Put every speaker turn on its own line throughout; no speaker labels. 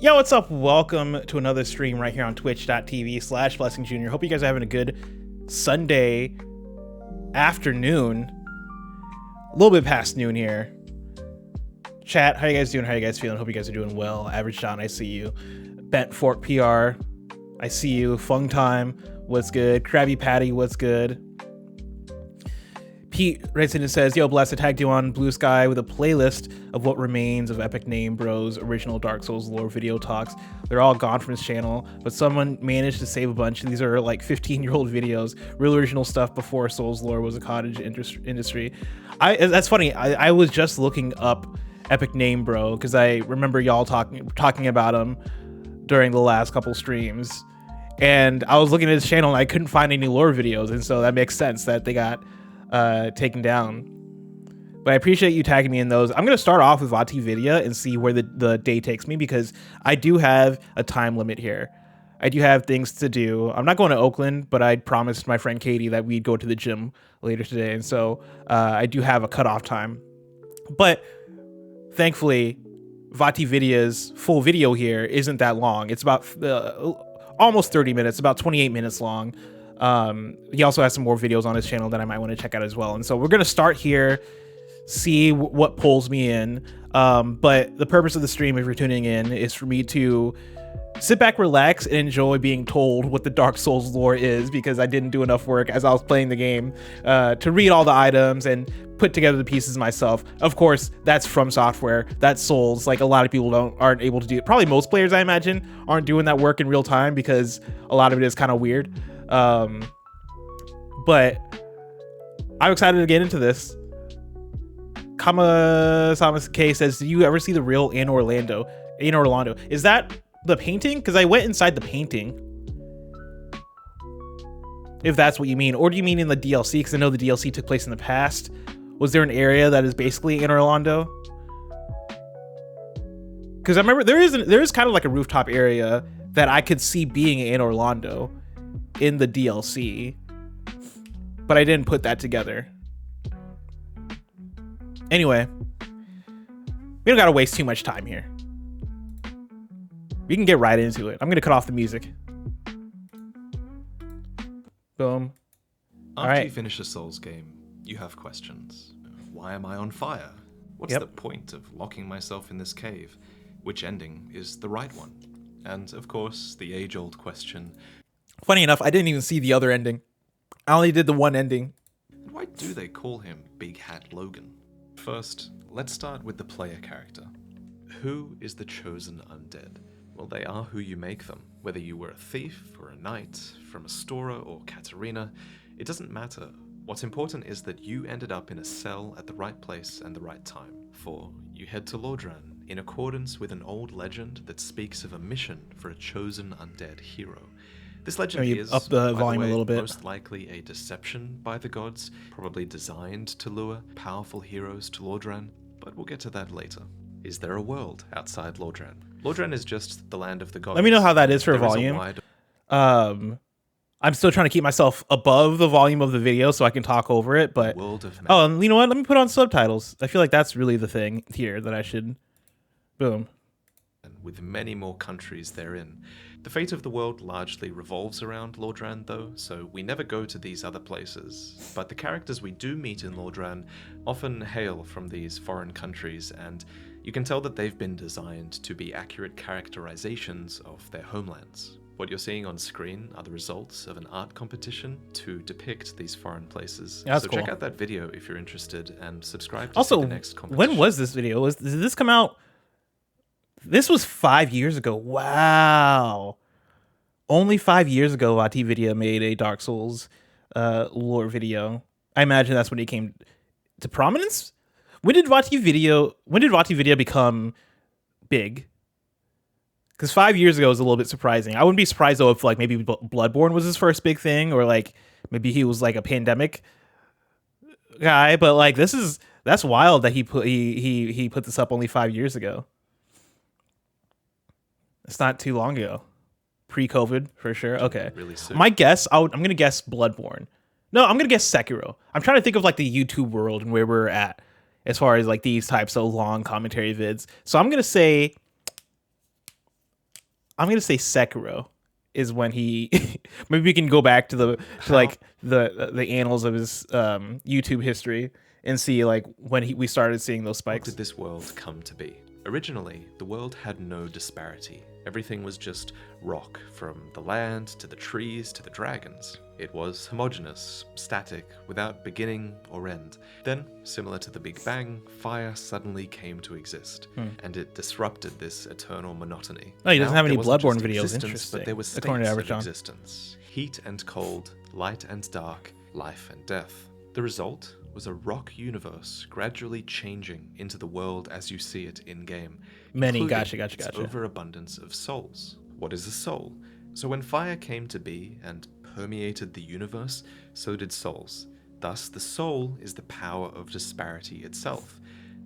Yo, what's up? Welcome to another stream right here on twitch.tv/Blessing Jr. Hope you guys are having a good Sunday afternoon. A little bit past noon here. Chat, how you guys doing? How you guys feeling? Hope you guys are doing well. Average John, I see you. Bent Fork PR, I see you. Fung Time, what's good? Krabby Patty, what's good? Pete writes in and says, yo, Bless, I tagged you on Blue Sky with a playlist of what remains of Epic Name Bros' original Dark Souls lore video talks. They're all gone from his channel, but someone managed to save a bunch. These are like 15-year-old videos, real original stuff before Souls lore was a cottage industry. That's funny. I was just looking up Epic Name Bro because I remember y'all talking about him during the last couple streams. And I was looking at his channel and I couldn't find any lore videos. And so that makes sense that they got taken down. But I appreciate you tagging me in those. I'm going to start off with VaatiVidya and see where the day takes me, because I do have a time limit here. I do have things to do. I'm not going to Oakland, but I promised my friend Katie that we'd go to the gym later today. And so I do have a cutoff time. But thankfully, VaatiVidya's full video here isn't that long. It's about almost 30 minutes, about 28 minutes long. He also has some more videos on his channel that I might want to check out as well. And so we're going to start here, see what pulls me in. But the purpose of the stream, if you're tuning in, is for me to sit back, relax, and enjoy being told what the Dark Souls lore is, because I didn't do enough work as I was playing the game to read all the items and put together the pieces myself. Of course, that's From Software. That's Souls. Like, a lot of people aren't able to do it. Probably most players, I imagine, aren't doing that work in real time because a lot of it is kind of weird. But I'm excited to get into this. Kama Samus K says, do you ever see the real in Orlando? Is that the painting? Because I went inside the painting, if that's what you mean. Or do you mean in the DLC? Because I know the DLC took place in the past. Was there an area that is basically in Orlando? Because I remember there is kind of like a rooftop area that I could see being in Orlando in the DLC, but I didn't put that together. Anyway, we don't gotta waste too much time here. We can get right into it. I'm gonna cut off the music. Boom.
After you finish a Souls game, you have questions. Why am I on fire? What's the point of locking myself in this cave? Which ending is the right one? And of course, the age-old question.
Funny enough, I didn't even see the other ending. I only did the one ending.
Why do they call him Big Hat Logan? First, let's start with the player character. Who is the chosen undead? Well, they are who you make them. Whether you were a thief or a knight, from Astora or Katarina, it doesn't matter. What's important is that you ended up in a cell at the right place and the right time. For you head to Lordran in accordance with an old legend that speaks of a mission for a chosen undead hero. This legend is,
up the volume a little bit,
most likely a deception by the gods, probably designed to lure powerful heroes to Lordran, but we'll get to that later. Is there a world outside Lordran? Lordran is just the land of the gods.
Let me know how that is for volume. I'm still trying to keep myself above the volume of the video so I can talk over it, but and you know what? Let me put on subtitles. I feel like that's really the thing here that I should. Boom.
And with many more countries therein. The fate of the world largely revolves around Lordran, though, so we never go to these other places. But the characters we do meet in Lordran often hail from these foreign countries, and you can tell that they've been designed to be accurate characterizations of their homelands. What you're seeing on screen are the results of an art competition to depict these foreign places.
Yeah,
so
cool.
Check out that video if you're interested, and subscribe to see the next competition.
When was this video? Did this come out? This was 5 years ago. Wow. Only 5 years ago, VaatiVidya made a Dark Souls lore video. I imagine that's when it came to prominence. When did VaatiVidya become big? Because 5 years ago is a little bit surprising. I wouldn't be surprised though if like maybe Bloodborne was his first big thing, or like maybe he was like a pandemic guy. But like that's wild that he put this up only 5 years ago. It's not too long ago. Pre-COVID, for sure. Okay.
Really soon.
My guess, I'm going to guess Bloodborne. No, I'm going to guess Sekiro. I'm trying to think of like the YouTube world and where we're at as far as like these types of long commentary vids. So I'm going to say I'm gonna say Sekiro is when he maybe we can go back to the annals of his YouTube history and see like when we started seeing those
How
spikes.
did this world come to be? Originally, the world had no disparity. Everything was just rock, from the land to the trees to the dragons. It was homogeneous, static, without beginning or end. Then, similar to the Big Bang, fire suddenly came to exist, and it disrupted this eternal monotony.
Oh, he doesn't
Now,
have any
there wasn't
Bloodborne
just
videos.
existence,
Interesting.
but there was
According to
states
Average
of
John.
existence. Heat and cold, light and dark, life and death. The result was a rock universe gradually changing into the world as you see it in-game.
Many,
Gotcha.
gotcha.
Overabundance of souls. What is a soul? So when fire came to be and permeated the universe, so did souls. Thus, the soul is the power of disparity itself.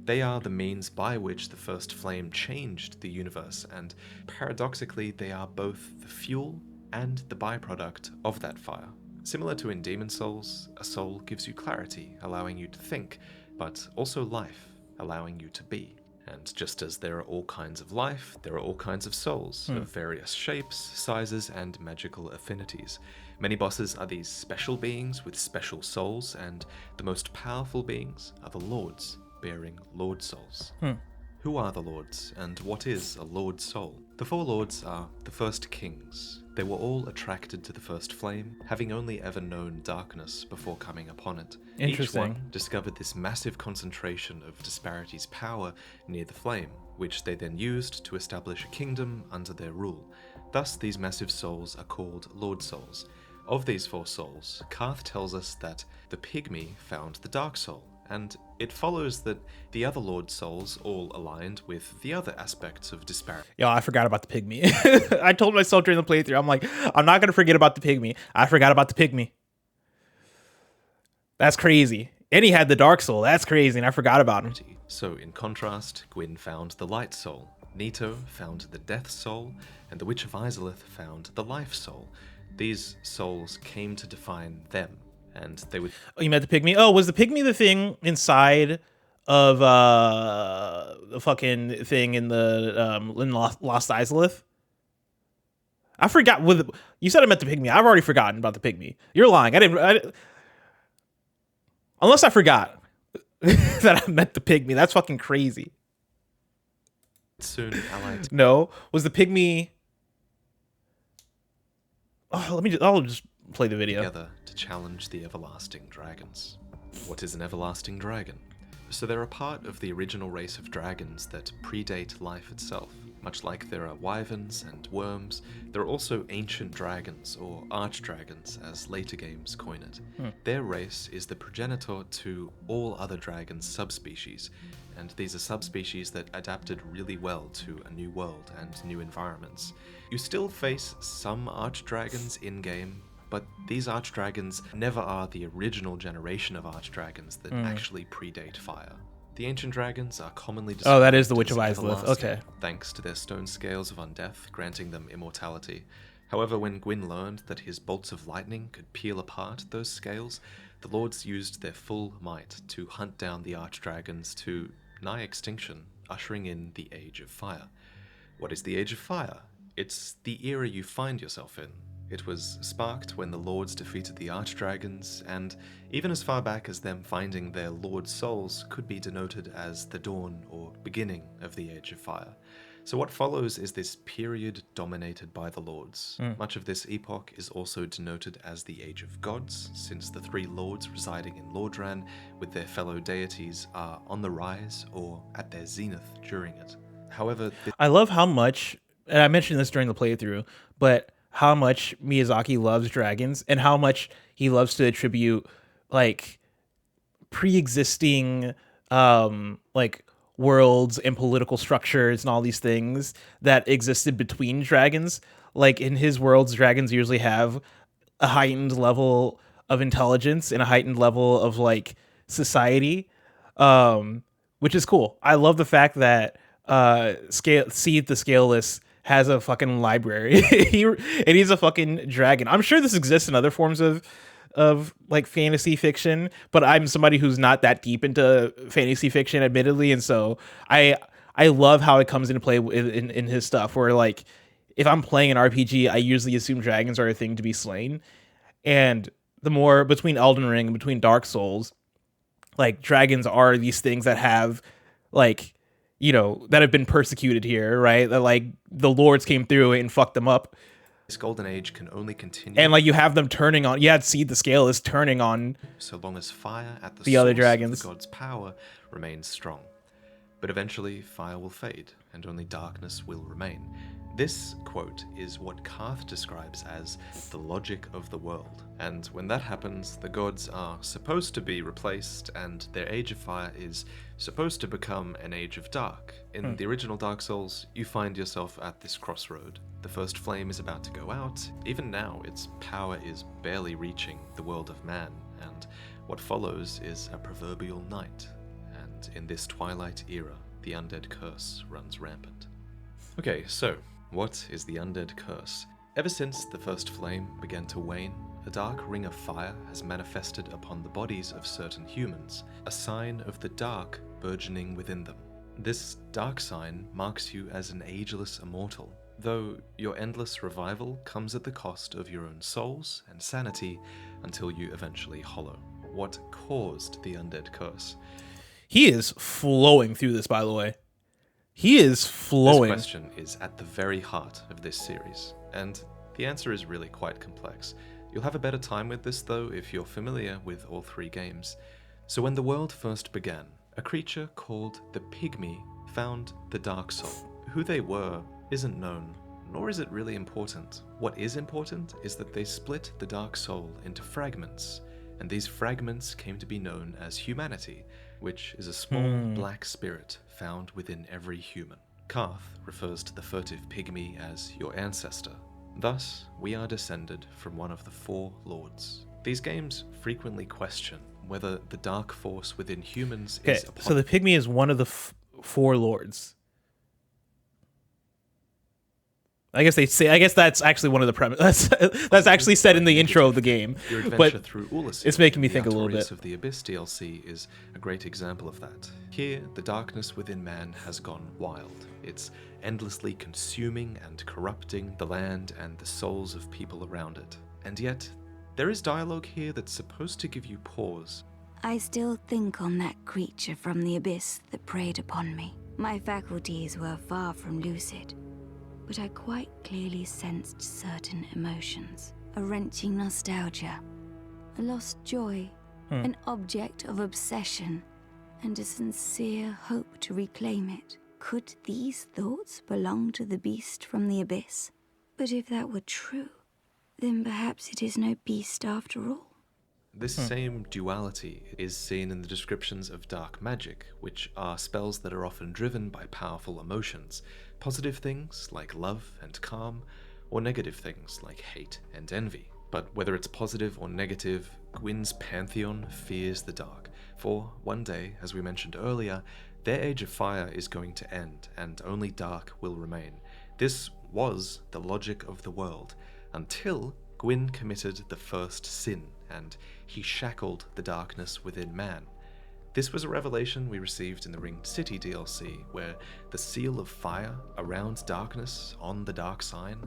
They are the means by which the first flame changed the universe, and paradoxically, they are both the fuel and the byproduct of that fire. Similar to in Demon Souls, a soul gives you clarity, allowing you to think, but also life, allowing you to be. And just as there are all kinds of life, there are all kinds of souls of various shapes, sizes, and magical affinities. Many bosses are these special beings with special souls, and the most powerful beings are the lords, bearing lord souls. Who are the lords, and what is a lord soul? The four lords are the first kings. They were all attracted to the first flame, having only ever known darkness before coming upon it.
Interesting.
Each one discovered this massive concentration of Disparity's power near the flame, which they then used to establish a kingdom under their rule. Thus, these massive souls are called Lord Souls. Of these four souls, Karth tells us that the Pygmy found the Dark Soul, and it follows that the other Lord Souls all aligned with the other aspects of disparity.
Yo, I forgot about the pygmy. I told myself during the playthrough, I'm like, I'm not gonna forget about the pygmy. I forgot about the pygmy. That's crazy. And he had the Dark Soul. That's crazy, and I forgot about him.
So, in contrast, Gwyn found the Light Soul, Nito found the Death Soul, and the Witch of Izalith found the Life Soul. These souls came to define them, and they would...
Oh, you met the pygmy? Oh, was the pygmy the thing inside of the fucking thing in the in Lost Izalith? I forgot. You said I met the pygmy. I've already forgotten about the pygmy. You're lying. I didn't unless I forgot that I met the pygmy. That's fucking crazy.
soon allied...
No, was the pygmy... Oh, I'll just play the video.
together to challenge the everlasting dragons. What is an everlasting dragon? So they're a part of the original race of dragons that predate life itself. Much like there are wyverns and worms, there are also ancient dragons, or archdragons as later games coin it. Their race is the progenitor to all other dragon subspecies, and these are subspecies that adapted really well to a new world and new environments. You still face some archdragons in-game, but these archdragons never are the original generation of archdragons that actually predate fire. The ancient dragons are commonly described...
Oh, that is the Witch of
as
Izalith.
everlasting,
Okay.
thanks to their stone scales of undeath, granting them immortality. However, when Gwyn learned that his bolts of lightning could peel apart those scales, the lords used their full might to hunt down the archdragons to nigh extinction, ushering in the Age of Fire. What is the Age of Fire? It's the era you find yourself in. It was sparked when the lords defeated the archdragons, and even as far back as them finding their lord souls could be denoted as the dawn or beginning of the Age of Fire. So what follows is this period dominated by the lords. Much of this epoch is also denoted as the Age of Gods, since the three lords residing in Lordran with their fellow deities are on the rise or at their zenith during it. However,
I love how much, and I mentioned this during the playthrough, but how much Miyazaki loves dragons and how much he loves to attribute like pre-existing like worlds and political structures and all these things that existed between dragons. Like in his worlds, dragons usually have a heightened level of intelligence and a heightened level of like society, which is cool. I love the fact that Seed the Scaleless has a fucking library. He's a fucking dragon. I'm sure this exists in other forms of like fantasy fiction, but I'm somebody who's not that deep into fantasy fiction, admittedly, and so I love how it comes into play in his stuff, where like if I'm playing an RPG, I usually assume dragons are a thing to be slain. And the more between Elden Ring and between Dark Souls, like dragons are these things that have like, that have been persecuted here, right? That like the lords came through and fucked them up.
This golden age can only continue.
And like you have them turning on, yeah, see the scale is turning on
so long as fire at the
the
source
other dragons.
of the god's power remains strong. But eventually fire will fade and only darkness will remain. This, quote, is what Karth describes as the logic of the world. And when that happens, the gods are supposed to be replaced, and their age of fire is supposed to become an age of dark. In the original Dark Souls, you find yourself at this crossroad. The first flame is about to go out. Even now, its power is barely reaching the world of man, and what follows is a proverbial night. And in this twilight era, the undead curse runs rampant. Okay, so what is the undead curse? Ever since the first flame began to wane, a dark ring of fire has manifested upon the bodies of certain humans, a sign of the dark burgeoning within them. This dark sign marks you as an ageless immortal, though your endless revival comes at the cost of your own souls and sanity until you eventually hollow. What caused the undead curse?
He is flowing through this, by the way. He is flowing.
This question is at the very heart of this series, and the answer is really quite complex. You'll have a better time with this, though, if you're familiar with all three games. So when the world first began, a creature called the Pygmy found the Dark Soul. Who they were isn't known, nor is it really important. What is important is that they split the Dark Soul into fragments, and these fragments came to be known as humanity, which is a small black spirit found within every human. Karth refers to the furtive pygmy as your ancestor. Thus, we are descended from one of the four lords. These games frequently question whether the dark force within humans is upon...
So the pygmy is one of the four lords. I guess that's actually one of the premises. That's actually said in the intro of the game.
Your adventure through Ulacy,
it's making me think a little bit.
Of the Abyss DLC is a great example of that. Here, the darkness within man has gone wild. It's endlessly consuming and corrupting the land and the souls of people around it. And yet, there is dialogue here that's supposed to give you pause.
I still think on that creature from the Abyss that preyed upon me. My faculties were far from lucid, but I quite clearly sensed certain emotions. A wrenching nostalgia, a lost joy, an object of obsession, and a sincere hope to reclaim it. Could these thoughts belong to the beast from the Abyss? But if that were true, then perhaps it is no beast after all.
This same duality is seen in the descriptions of dark magic, which are spells that are often driven by powerful emotions. Positive things like love and calm, or negative things like hate and envy. But whether it's positive or negative, Gwyn's pantheon fears the dark. For one day, as we mentioned earlier, their age of fire is going to end, and only dark will remain. This was the logic of the world, until Gwyn committed the first sin, and he shackled the darkness within man. This was a revelation we received in the Ringed City DLC, where the seal of fire around darkness on the dark sign...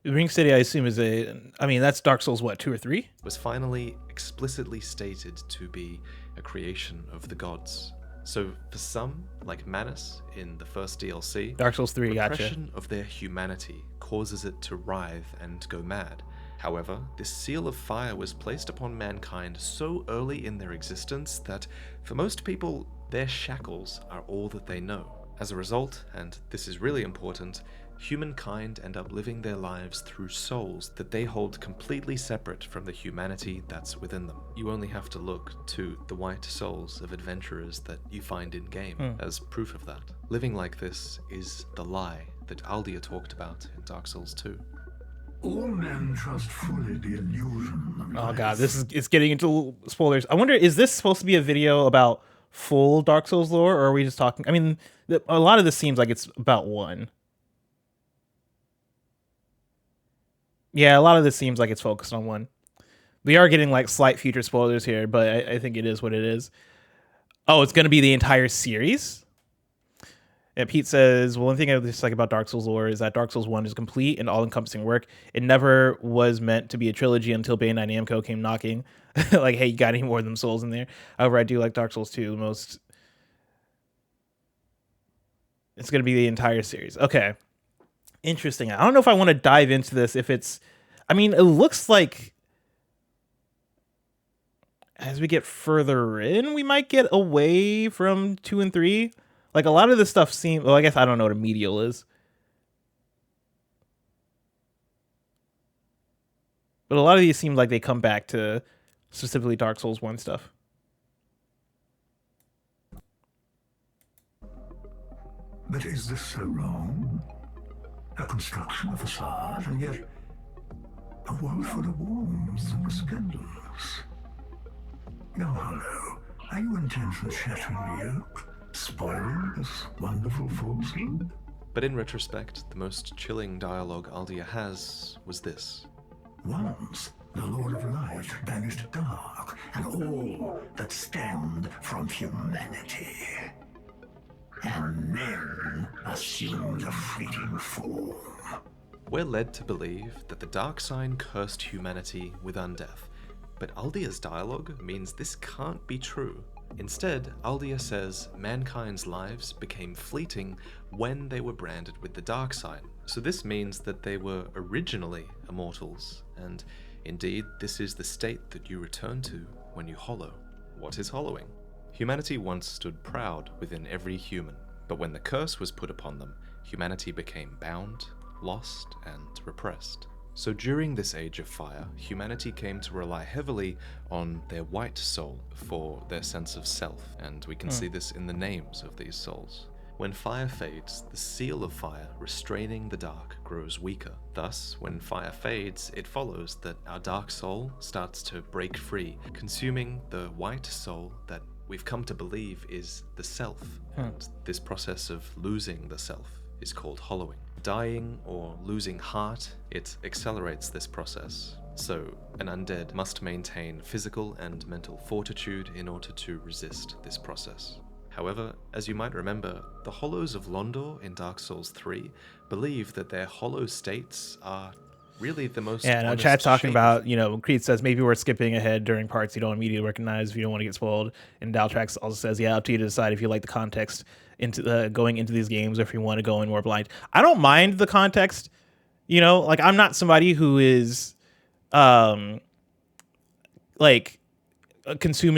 Ringed City, I assume, that's Dark Souls, what, 2 or 3?
...was finally explicitly stated to be a creation of the gods. So for some, like Manus in the first DLC,
Dark Souls 3,
repression of their humanity causes it to writhe and go mad. However, this seal of fire was placed upon mankind so early in their existence that, for most people, their shackles are all that they know. As a result, and this is really important, humankind end up living their lives through souls that they hold completely separate from the humanity that's within them. You only have to look to the white souls of adventurers that you find in-game as proof of that. Living like this is the lie that Aldia talked about in Dark Souls 2.
All men trust fully the illusion of
Oh
life.
god, it's getting into spoilers. I wonder, is this supposed to be a video about full Dark Souls lore, or are we just talking... I mean, a lot of this seems like it's about one. Yeah, a lot of this seems like it's focused on one. We are getting like slight future spoilers here, but I think it is what it is. Oh, it's going to be the entire series? And Pete says, well, one thing I dislike about Dark Souls lore is that Dark Souls 1 is complete and all-encompassing work. It never was meant to be a trilogy until Bandai Namco came knocking. Like, hey, you got any more of them souls in there? However, I do like Dark Souls 2 the most. It's going to be the entire series. Okay. Interesting. I don't know if I want to dive into this if it's... I mean, it looks like as we get further in, we might get away from 2 and 3. Like, a lot of this stuff seems... Well, I guess I don't know what a medial is. But a lot of these seem like they come back to specifically Dark Souls 1 stuff.
But is this so wrong? A construction, a facade, and yet a world full of warmth and resplendence. Young Hollow, are you intent on shattering the oak, spoiling this wonderful falsehood?
But in retrospect, the most chilling dialogue Aldia has was this.
Once, the Lord of Light banished dark and all that stemmed from humanity. And men assumed a fleeting form.
We're led to believe that the dark sign cursed humanity with undeath, but Aldia's dialogue means this can't be true. Instead, Aldia says mankind's lives became fleeting when they were branded with the dark sign. So this means that they were originally immortals, and indeed this is the state that you return to when you hollow. What is hollowing? Humanity once stood proud within every human, but when the curse was put upon them, humanity became bound, lost, and repressed. So during this age of fire, humanity came to rely heavily on their white soul for their sense of self, and we can see this in the names of these souls. When fire fades, the seal of fire restraining the dark grows weaker. Thus, when fire fades, it follows that our dark soul starts to break free, consuming the white soul that we've come to believe is the self. And this process of losing the self is called hollowing. Dying or losing heart, it accelerates this process. So, an undead must maintain physical and mental fortitude in order to resist this process. However, as you might remember, the Hollows of Londor in Dark Souls 3 believe that their hollow states are really the most
Yeah, no, chat's talking about, Creed says maybe we're skipping ahead during parts you don't immediately recognize if you don't want to get spoiled. And Daltrax also says, yeah, up to you to decide if you like the context into going into these games or if you want to go in more blind. I don't mind the context, like I'm not somebody who is consuming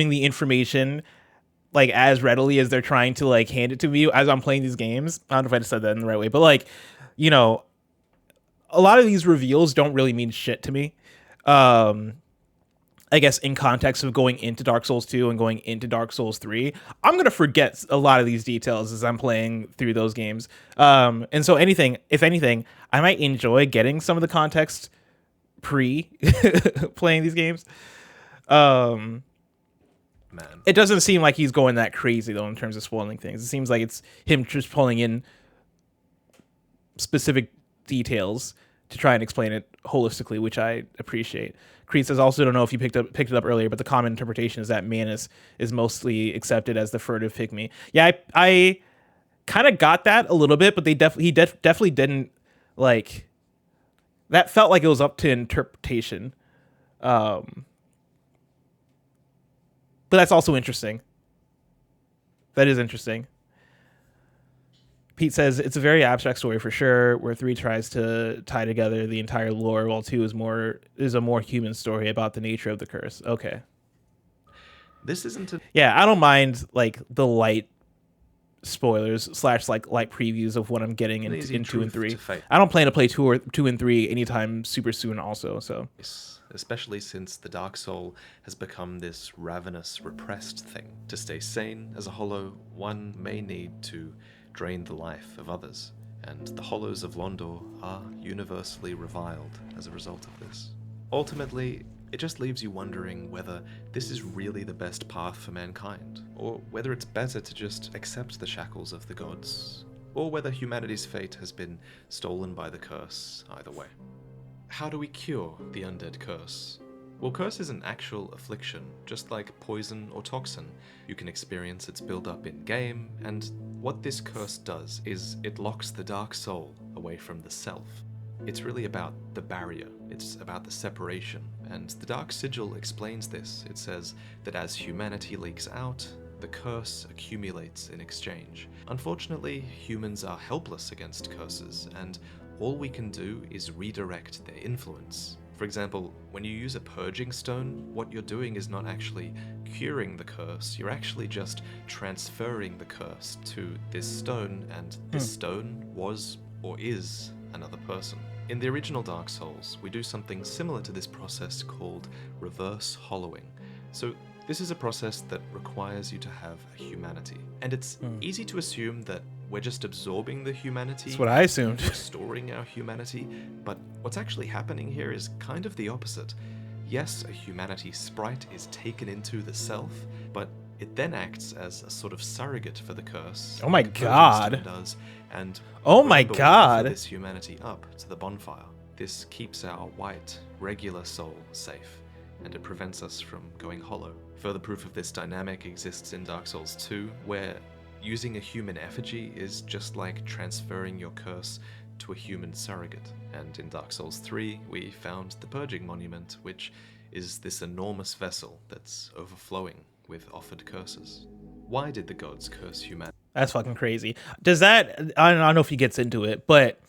the information like as readily as they're trying to like hand it to me as I'm playing these games. I don't know if I just said that in the right way, but like, a lot of these reveals don't really mean shit to me. I guess in context of going into Dark Souls 2 and going into Dark Souls 3, I'm going to forget a lot of these details as I'm playing through those games. And so if anything, I might enjoy getting some of the context pre playing these games.
Man.
It doesn't seem like he's going that crazy though in terms of spoiling things. It seems like it's him just pulling in specific details to try and explain it holistically, which I appreciate. Creed says, also don't know if you picked it up earlier, but the common interpretation is that Manus is mostly accepted as the furtive pygmy. Yeah, I kind of got that a little bit, but he definitely didn't like. That felt like it was up to interpretation. But that's also interesting. That is interesting. Pete says it's a very abstract story for sure, where 3 tries to tie together the entire lore, while 2 is a more human story about the nature of the curse. Okay.
This isn't a...
Yeah, I don't mind like the light spoilers / like light previews of what I'm getting in 2 and 3. I don't plan to play 2 and 3 anytime super soon also, so.
Especially since the Dark Soul has become this ravenous, repressed thing. To stay sane as a hollow, one may need to drain the life of others, and the Hollows of Londor are universally reviled as a result of this. Ultimately, it just leaves you wondering whether this is really the best path for mankind, or whether it's better to just accept the shackles of the gods, or whether humanity's fate has been stolen by the curse either way. How do we cure the undead curse? Well, curse is an actual affliction, just like poison or toxin. You can experience its build-up in-game, and what this curse does is it locks the dark soul away from the self. It's really about the barrier, it's about the separation, and the Dark Sigil explains this. It says that as humanity leaks out, the curse accumulates in exchange. Unfortunately, humans are helpless against curses, and all we can do is redirect their influence. For example, when you use a purging stone, what you're doing is not actually curing the curse, you're actually just transferring the curse to this stone, and this stone was or is another person. In the original Dark Souls, we do something similar to this process called reverse hollowing. So this is a process that requires you to have a humanity. And it's easy to assume that we're just absorbing the humanity.
That's what I assumed.
Restoring our humanity. But what's actually happening here is kind of the opposite. Yes, a humanity sprite is taken into the self, but it then acts as a sort of surrogate for the curse.
Oh my
like the Purging
God.
Stone does, and
Oh my
remember, we
God.
offer this humanity up to the bonfire. This keeps our white, regular soul safe, and it prevents us from going hollow. Further proof of this dynamic exists in Dark Souls 2, where using a human effigy is just like transferring your curse to a human surrogate. And in Dark Souls 3, we found the Purging Monument, which is this enormous vessel that's overflowing with offered curses. Why did the gods curse humanity?
That's fucking crazy. Does that, I don't know if he gets into it, but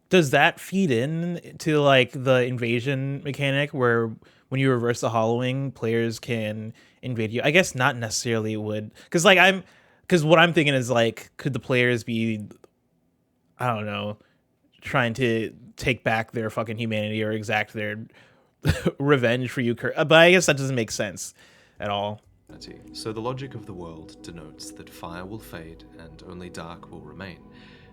does that feed in to like the invasion mechanic where when you reverse the hollowing, players can invade you? I guess not necessarily would, because what I'm thinking is like, could the players be, I don't know, trying to take back their fucking humanity or exact their revenge for you? But I guess that doesn't make sense at all.
So the logic of the world denotes that fire will fade and only dark will remain.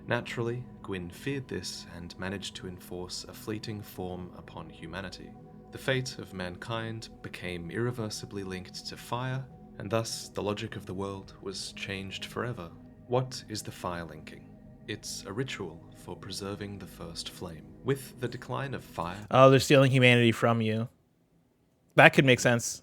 Naturally, Gwyn feared this and managed to enforce a fleeting form upon humanity. The fate of mankind became irreversibly linked to fire, and thus the logic of the world was changed forever. What is the fire linking? It's a ritual for preserving the first flame. With the decline of fire...
Oh, they're stealing humanity from you. That could make sense.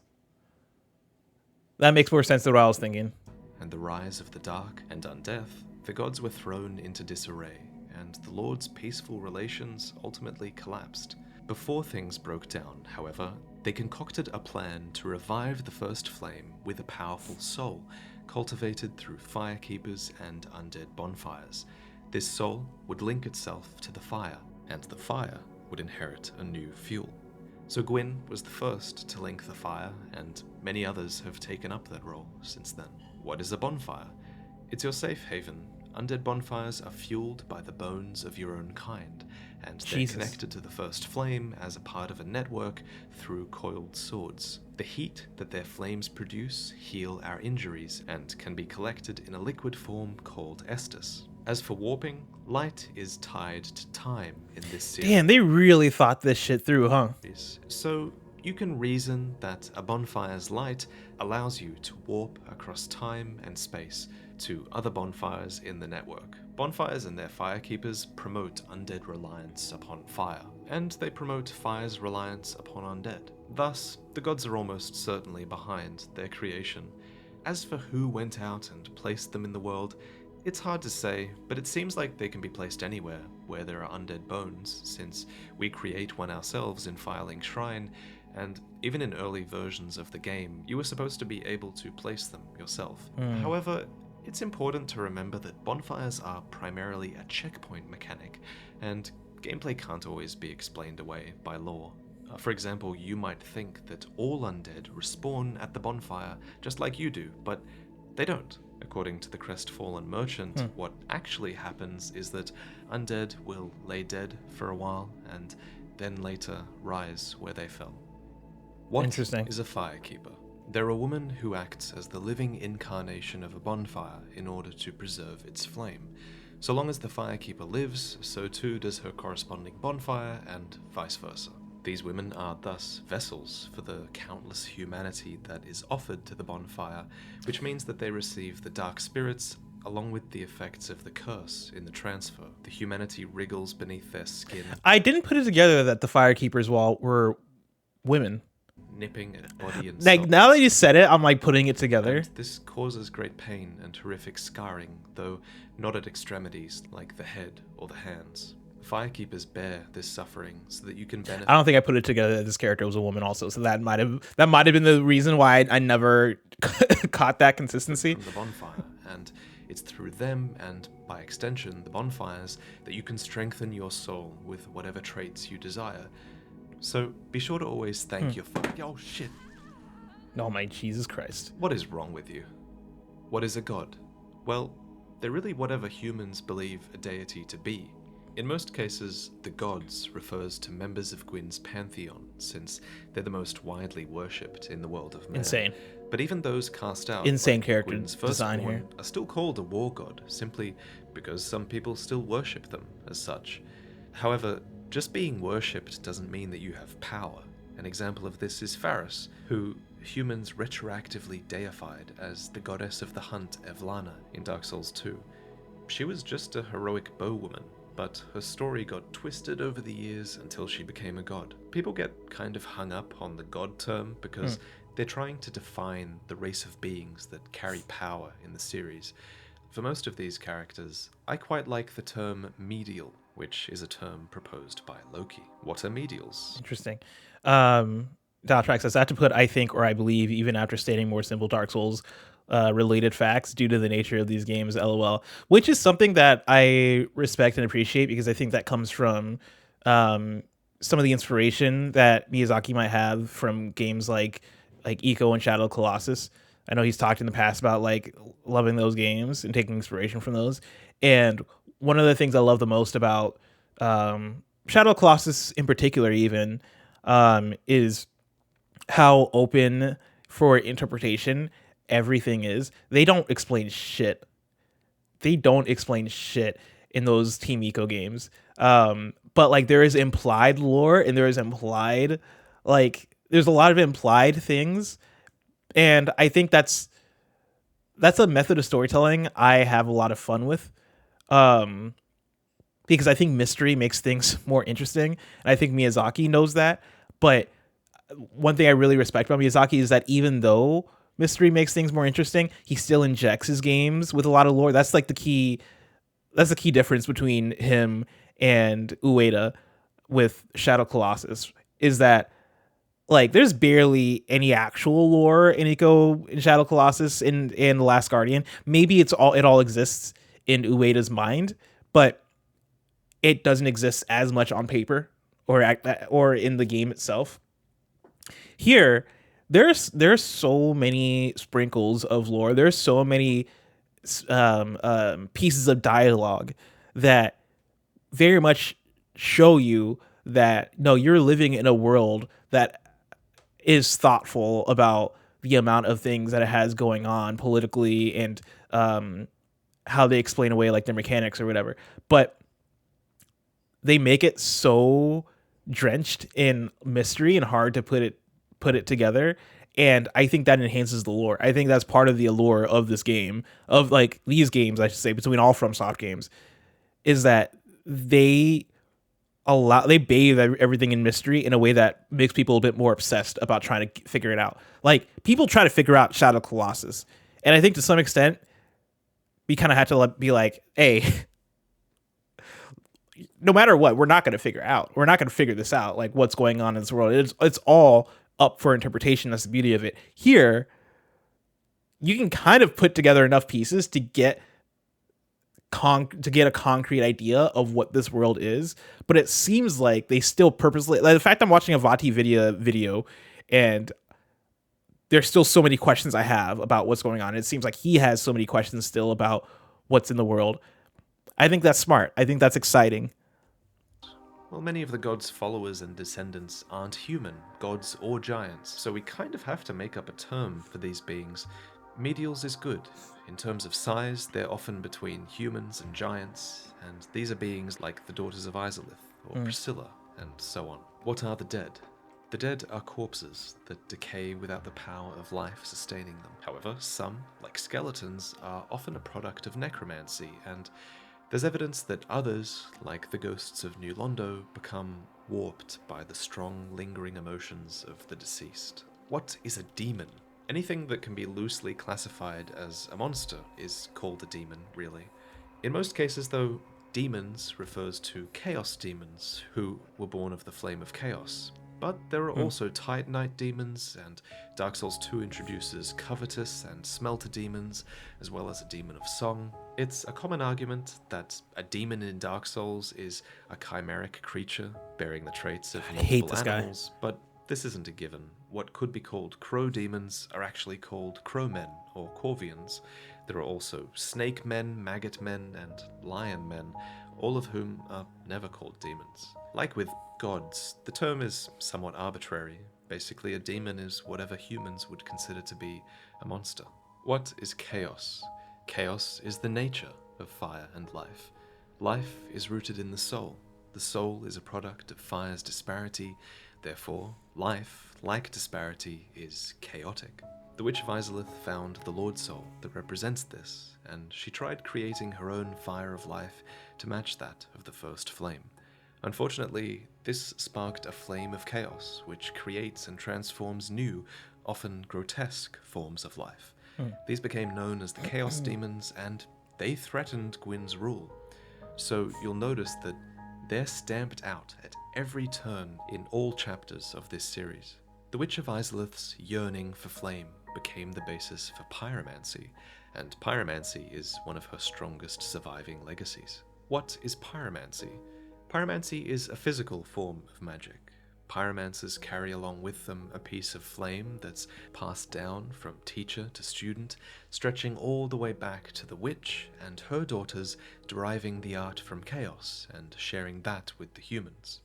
That makes more sense than what I was thinking.
And the rise of the dark and undeath, the gods were thrown into disarray, and the Lord's peaceful relations ultimately collapsed. Before things broke down, however, they concocted a plan to revive the first flame with a powerful soul, cultivated through firekeepers and undead bonfires. This soul would link itself to the fire, and the fire would inherit a new fuel. So Gwyn was the first to link the fire, and many others have taken up that role since then. What is a bonfire? It's your safe haven. Undead bonfires are fueled by the bones of your own kind, and they're connected to the first flame as a part of a network through coiled swords. The heat that their flames produce heal our injuries and can be collected in a liquid form called Estus. As for warping, light is tied to time in this series.
Damn, they really thought this shit through, huh?
So you can reason that a bonfire's light allows you to warp across time and space to other bonfires in the network. Bonfires and their firekeepers promote undead reliance upon fire, and they promote fire's reliance upon undead. Thus, the gods are almost certainly behind their creation. As for who went out and placed them in the world, it's hard to say, but it seems like they can be placed anywhere where there are undead bones, since we create one ourselves in Firelink Shrine, and even in early versions of the game, you were supposed to be able to place them yourself. However, it's important to remember that bonfires are primarily a checkpoint mechanic, and gameplay can't always be explained away by lore. For example, you might think that all undead respawn at the bonfire just like you do, but they don't. According to the Crestfallen Merchant, what actually happens is that undead will lay dead for a while and then later rise where they fell. What is a firekeeper? They're a woman who acts as the living incarnation of a bonfire in order to preserve its flame. So long as the firekeeper lives, so too does her corresponding bonfire, and vice versa. These women are thus vessels for the countless humanity that is offered to the bonfire, which means that they receive the dark spirits along with the effects of the curse in the transfer. The humanity wriggles beneath their skin.
I didn't put it together that the firekeepers were women.
nipping at body and
Like
soul.
now that you said it, I'm like putting it together.
And this causes great pain and horrific scarring, though not at extremities like the head or the hands. Firekeepers bear this suffering so that you can benefit.
I don't think I put it together that this character was a woman also, so that might have been the reason why I never caught that consistency.
From the bonfire, and it's through them and by extension the bonfires that you can strengthen your soul with whatever traits you desire. So be sure to always thank your oh shit.
Oh my Jesus Christ.
What is wrong with you? What is a god? Well, they're really whatever humans believe a deity to be. In most cases, the gods refers to members of Gwyn's pantheon, since they're the most widely worshipped in the world of men.
Insane.
But even those cast out,
Insane
like
character
Gwyn's
design
firstborn,
here.
are still called a war god, simply because some people still worship them as such. However, just being worshipped doesn't mean that you have power. An example of this is Faris, who humans retroactively deified as the goddess of the hunt Evlana in Dark Souls 2. She was just a heroic bowwoman, but her story got twisted over the years until she became a god. People get kind of hung up on the god term because they're trying to define the race of beings that carry power in the series. For most of these characters, I quite like the term medial, which is a term proposed by Loki. What are medials?
Interesting. Daltrax says, I have to put I think or I believe even after stating more simple Dark Souls related facts due to the nature of these games, lol, which is something that I respect and appreciate because I think that comes from some of the inspiration that Miyazaki might have from games like Ico and Shadow of the Colossus. I know he's talked in the past about like loving those games and taking inspiration from those. And one of the things I love the most about Shadow of the Colossus in particular even is how open for interpretation everything is. They don't explain shit. They don't explain shit in those Team Ico games. But like there is implied lore and there is implied there's a lot of implied things. And I think that's a method of storytelling I have a lot of fun with. Because I think mystery makes things more interesting. And I think Miyazaki knows that. But one thing I really respect about Miyazaki is that even though mystery makes things more interesting, he still injects his games with a lot of lore. That's like the key difference between him and Ueda with Shadow Colossus is that like there's barely any actual lore in Ico in Shadow Colossus in The Last Guardian. Maybe it all exists in Ueda's mind, but it doesn't exist as much on paper or in the game itself. Here, there's so many sprinkles of lore. There's so many pieces of dialogue that very much show you that no, you're living in a world that is thoughtful about the amount of things that it has going on politically and how they explain away like their mechanics or whatever. But they make it so drenched in mystery and hard to put it together, and I think that enhances the lore. I think that's part of the allure of this game, of like these games I should say, between all FromSoft games, is that they bathe everything in mystery in a way that makes people a bit more obsessed about trying to figure it out. Like people try to figure out Shadow of the Colossus, and I think to some extent we kind of had to be like, hey, no matter what, we're not going to figure out. We're not going to figure this out. Like what's going on in this world. It's all up for interpretation. That's the beauty of it. Here, you can kind of put together enough pieces to get a concrete idea of what this world is. But it seems like they still purposely, like the fact I'm watching a Vati video and there's still so many questions I have about what's going on. It seems like he has so many questions still about what's in the world. I think that's smart. I think that's exciting.
Well, many of the gods' followers and descendants aren't human, gods or giants, so we kind of have to make up a term for these beings. Medials is good. In terms of size, they're often between humans and giants, and these are beings like the daughters of Izalith, or Priscilla, and so on. What are the dead? The dead are corpses that decay without the power of life sustaining them. However, some, like skeletons, are often a product of necromancy, and There's evidence that others, like the ghosts of New Londo, become warped by the strong, lingering emotions of the deceased. What is a demon? Anything that can be loosely classified as a monster is called a demon, really. In most cases, though, demons refers to chaos demons who were born of the flame of chaos. But there are also Titanite demons, and Dark Souls 2 introduces covetous and smelter demons, as well as a demon of song. It's a common argument that a demon in Dark Souls is a chimeric creature bearing the traits of multiple animals, but this isn't a given. What could be called crow demons are actually called crowmen or corvians. There are also snake men, maggot men, and lion men, all of whom are never called demons. Like with gods, the term is somewhat arbitrary. Basically, a demon is whatever humans would consider to be a monster. What is chaos? Chaos is the nature of fire and life. Life is rooted in the soul. The soul is a product of fire's disparity. Therefore, life, like disparity, is chaotic. The Witch of Izalith found the Lord Soul that represents this, and she tried creating her own fire of life to match that of the first flame. Unfortunately, this sparked a flame of chaos, which creates and transforms new, often grotesque forms of life. These became known as the Chaos Demons, and they threatened Gwyn's rule. So you'll notice that they're stamped out at every turn in all chapters of this series. The Witch of Izalith's yearning for flame became the basis for pyromancy, and pyromancy is one of her strongest surviving legacies. What is pyromancy? Pyromancy is a physical form of magic. Pyromancers carry along with them a piece of flame that's passed down from teacher to student, stretching all the way back to the witch and her daughters, deriving the art from chaos and sharing that with the humans.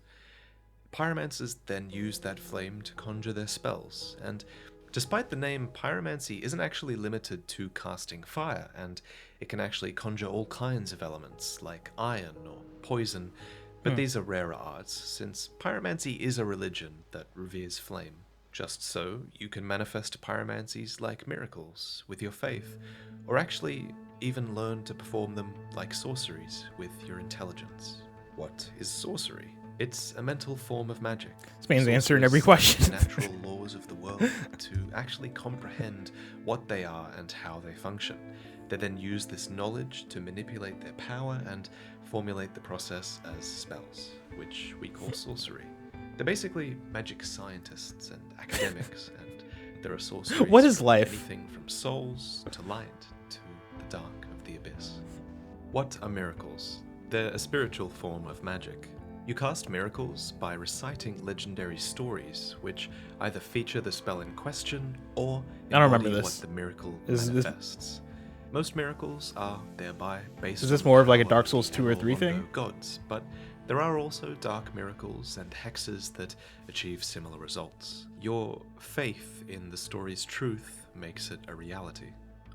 Pyromancers then use that flame to conjure their spells, and despite the name, pyromancy isn't actually limited to casting fire, and it can actually conjure all kinds of elements like iron or poison. But these are rarer arts, since pyromancy is a religion that reveres flame. Just so, you can manifest pyromancies like miracles with your faith, or actually even learn to perform them like sorceries with your intelligence. What is sorcery? It's a mental form of magic.
This man's answering every question.
Natural laws of the world to actually comprehend what they are and how they function. They then use this knowledge to manipulate their power and formulate the process as spells, which we call sorcery. They're basically magic scientists and academics, and there are sorceries.
What is life?
Anything from souls to light to the dark of the abyss. What are miracles? They're a spiritual form of magic. You cast miracles by reciting legendary stories, which either feature the spell in question or
I don't remember
embody
this.
what the miracle
Is this-
manifests. Most miracles are thereby based
Is this
on
more of like a
power
Dark Souls
of
2 or
the
3
Londo
thing?
gods, but there are also dark miracles and hexes that achieve similar results. Your faith in the story's truth makes it a reality.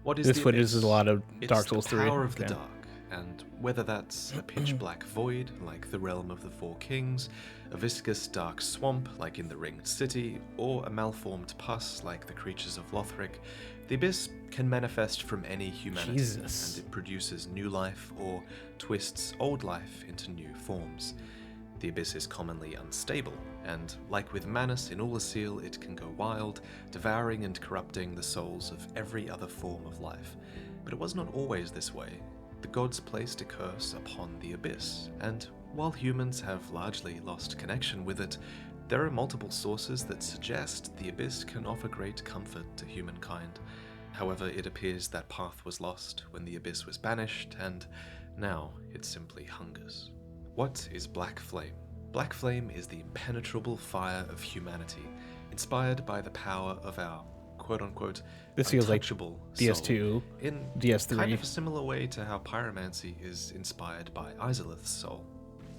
What is
This
the
footage
abyss?
is a lot of
It's
Dark Souls
the
3.
power of the
Okay.
dark, and whether that's a pitch black void like the realm of the Four Kings, a viscous dark swamp like in the Ringed City, or a malformed pus like the creatures of Lothric, the abyss can manifest from any humanity,
Jesus.
and it produces new life or twists old life into new forms. The abyss is commonly unstable, and like with Manus in Ulasil, it can go wild, devouring and corrupting the souls of every other form of life. But it was not always this way. The gods placed a curse upon the abyss, and while humans have largely lost connection with it, there are multiple sources that suggest the abyss can offer great comfort to humankind. However, it appears that path was lost when the abyss was banished, and now it simply hungers. What is Black Flame? Black Flame is the impenetrable fire of humanity, inspired by the power of our quote-unquote
This feels like
untouchable
DS2,
soul, in
DS3.
kind of a similar way to how pyromancy is inspired by Izalith's soul.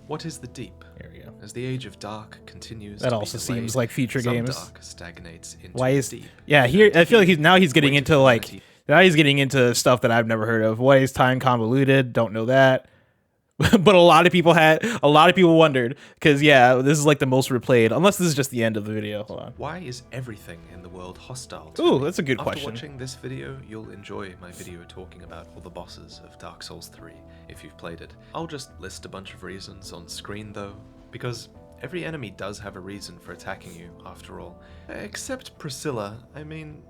What is the deep?
There we go.
As the Age of Dark continues
That
to be
also
delayed,
seems like future
some
games.
dark stagnates into
Why is
deep.
yeah? Here I feel like he's getting
Wait
into
for
like
humanity.
now he's getting into stuff that I've never heard of. Why is time convoluted? Don't know that. But a lot of people wondered, because yeah, this is like the most replayed, unless this is just the end of the video. Hold on.
Why is everything in the world hostile to
Ooh,
me?
that's a good
After
question.
watching this video, you'll enjoy my video talking about all the bosses of Dark Souls 3, if you've played it. I'll just list a bunch of reasons on screen though, because every enemy does have a reason for attacking you, after all. Except Priscilla. I mean,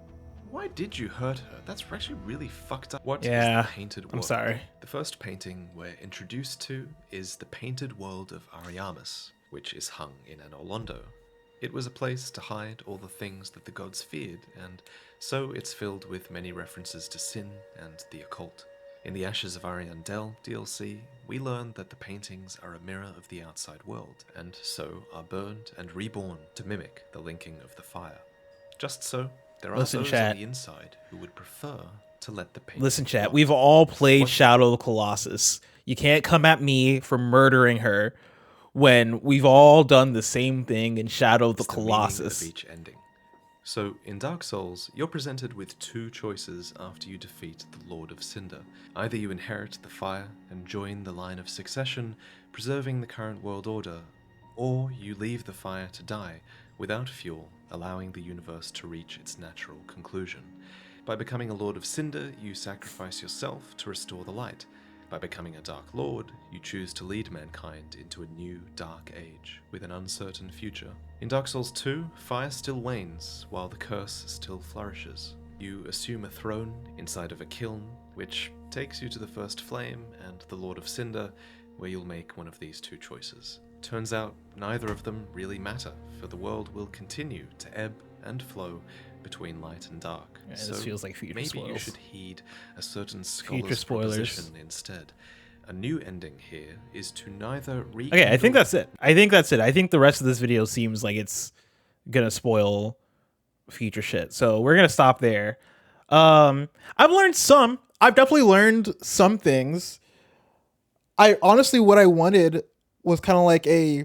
why did you hurt her? That's actually really fucked up. What is the painted world?
I'm sorry.
The first painting we're introduced to is the painted world of Ariamis, which is hung in an Orlando. It was a place to hide all the things that the gods feared, and so it's filled with many references to sin and the occult. In the Ashes of Ariandel DLC, we learn that the paintings are a mirror of the outside world, and so are burned and reborn to mimic the linking of the fire. Just so, there are those on the inside who would prefer to let the painting
Listen, chat,
rot.
we've all played Shadow of the Colossus. You can't come at me for murdering her when we've all done the same thing in Shadow of the Colossus.
Of each ending. So, in Dark Souls, you're presented with two choices after you defeat the Lord of Cinder. Either you inherit the fire and join the line of succession, preserving the current world order, or you leave the fire to die without fuel, allowing the universe to reach its natural conclusion. By becoming a Lord of Cinder, you sacrifice yourself to restore the light. By becoming a Dark Lord, you choose to lead mankind into a new dark age with an uncertain future. In Dark Souls 2, fire still wanes while the curse still flourishes. You assume a throne inside of a kiln, which takes you to the first flame and the Lord of Cinder, where you'll make one of these two choices. Turns out neither of them really matter, for the world will continue to ebb and flow between light and dark.
Yeah,
so
this feels like future
maybe
spoilers.
you should heed a certain scholar's
Future spoilers.
proposition instead. A new ending here is to neither
Okay, I think that's it. I think the rest of this video seems like it's gonna spoil future shit. So we're gonna stop there. I've definitely learned some things. I honestly, what I wanted was kind of like a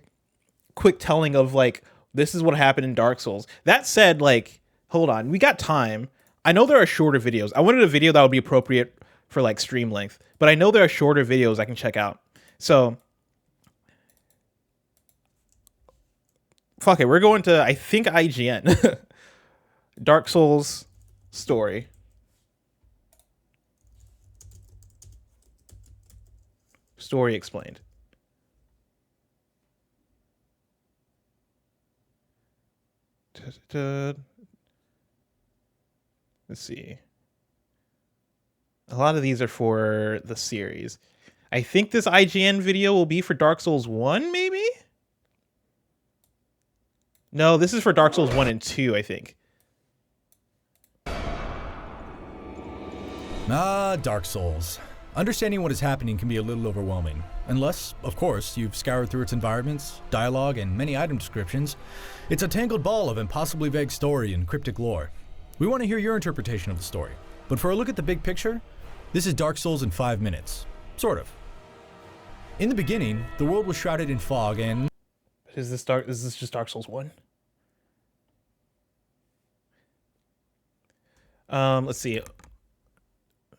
quick telling of like, this is what happened in Dark Souls. That said, like, hold on, we got time. I know there are shorter videos. I wanted a video that would be appropriate for like stream length, but I know there are shorter videos I can check out. So fuck it, we're going to, I think, IGN. Dark Souls story. Story explained. Let's see. A lot of these are for the series. I think this IGN video will be for Dark Souls 1, maybe? No, this is for Dark Souls 1 and 2, I think.
Dark Souls. Understanding what is happening can be a little overwhelming, unless, of course, you've scoured through its environments, dialogue, and many item descriptions. It's a tangled ball of impossibly vague story and cryptic lore. We want to hear your interpretation of the story, but for a look at the big picture, this is Dark Souls in 5 minutes. Sort of. In the beginning, the world was shrouded in fog and...
Is this just Dark Souls 1? Let's see.